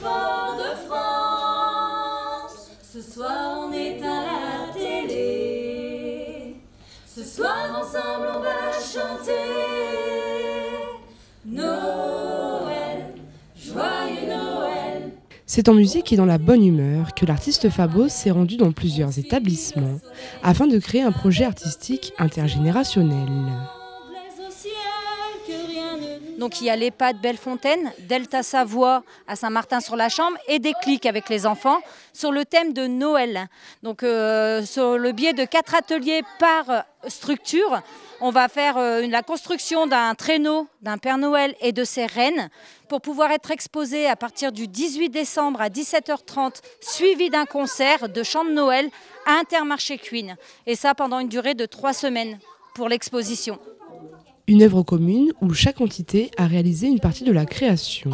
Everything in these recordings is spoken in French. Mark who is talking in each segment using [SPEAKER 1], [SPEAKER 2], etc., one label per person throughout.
[SPEAKER 1] Fort-de-France. Ce soir on éteint la télé. Ce soir ensemble on va chanter Noël, joyeux Noël.
[SPEAKER 2] C'est en musique et dans la bonne humeur que l'artiste Fabo s'est rendu dans plusieurs établissements afin de créer un projet artistique intergénérationnel.
[SPEAKER 3] Donc il y a l'EHPAD Bellefontaine, Delta Savoie à Saint-Martin-sur-la-Chambre et Déclic avec les enfants sur le thème de Noël. Donc sur le biais de 4 ateliers par structure, on va faire la construction d'un traîneau, d'un Père Noël et de ses reines pour pouvoir être exposé à partir du 18 décembre à 17h30, suivi d'un concert de chant de Noël à Intermarché Queen. Et ça pendant une durée de 3 semaines pour l'exposition.
[SPEAKER 2] Une œuvre commune où chaque entité a réalisé une partie de la création.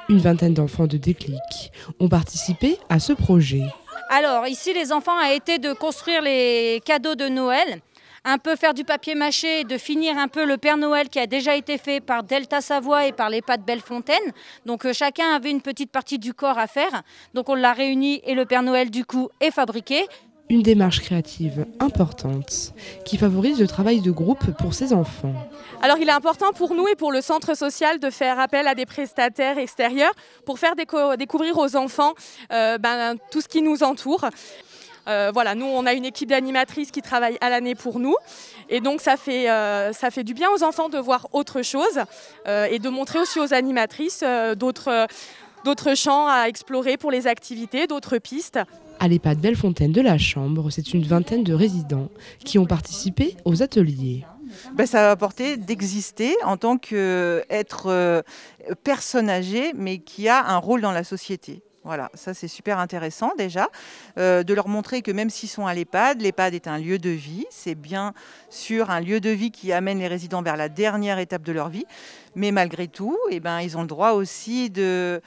[SPEAKER 2] Une vingtaine d'enfants de Déclic ont participé à ce projet.
[SPEAKER 3] Alors ici, les enfants ont été de construire les cadeaux de Noël, un peu faire du papier mâché et de finir un peu le Père Noël qui a déjà été fait par Delta Savoie et par l'EHPAD Bellefontaine. Donc chacun avait une petite partie du corps à faire. Donc on l'a réuni et le Père Noël du coup est fabriqué.
[SPEAKER 2] Une démarche créative importante qui favorise le travail de groupe pour ces enfants.
[SPEAKER 4] Alors il est important pour nous et pour le centre social de faire appel à des prestataires extérieurs pour faire découvrir aux enfants tout ce qui nous entoure. Voilà, nous on a une équipe d'animatrices qui travaille à l'année pour nous et donc ça fait du bien aux enfants de voir autre chose et de montrer aussi aux animatrices d'autres champs à explorer pour les activités, d'autres pistes.
[SPEAKER 2] À l'EHPAD Bellefontaine de la Chambre, c'est une vingtaine de résidents qui ont participé aux ateliers.
[SPEAKER 5] Ça va apporter d'exister en tant qu'être personne âgée, mais qui a un rôle dans la société. Voilà, ça c'est super intéressant déjà, de leur montrer que même s'ils sont à l'EHPAD est un lieu de vie, c'est bien sûr un lieu de vie qui amène les résidents vers la dernière étape de leur vie, mais malgré tout, ils ont le droit aussi de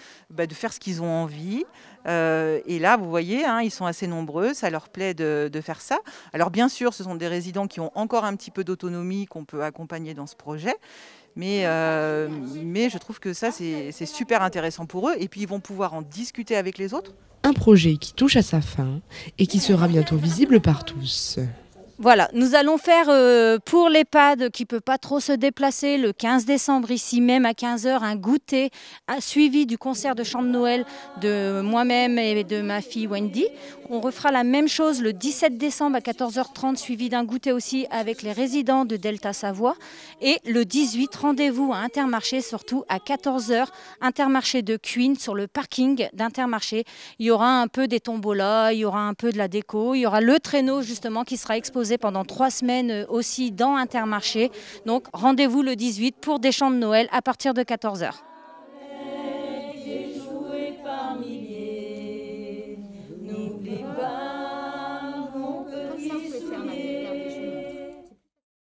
[SPEAKER 5] faire ce qu'ils ont envie. Et là, vous voyez, ils sont assez nombreux, ça leur plaît de faire ça. Alors bien sûr, ce sont des résidents qui ont encore un petit peu d'autonomie qu'on peut accompagner dans ce projet. Mais je trouve que ça, c'est super intéressant pour eux. Et puis, ils vont pouvoir en discuter avec les autres.
[SPEAKER 2] Un projet qui touche à sa fin et qui sera bientôt visible par tous.
[SPEAKER 3] Voilà, nous allons faire pour l'EHPAD qui ne peut pas trop se déplacer le 15 décembre ici même à 15h un goûter suivi du concert de chant de Noël de moi-même et de ma fille Wendy. On refera la même chose le 17 décembre à 14h30 suivi d'un goûter aussi avec les résidents de Delta Savoie. Et le 18, rendez-vous à Intermarché surtout à 14h, Intermarché de Queen sur le parking d'Intermarché. Il y aura un peu des tombolas, il y aura un peu de la déco, il y aura le traîneau justement qui sera exposé pendant 3 semaines aussi dans Intermarché. Donc rendez-vous le 18 pour des chants de Noël à partir de 14h.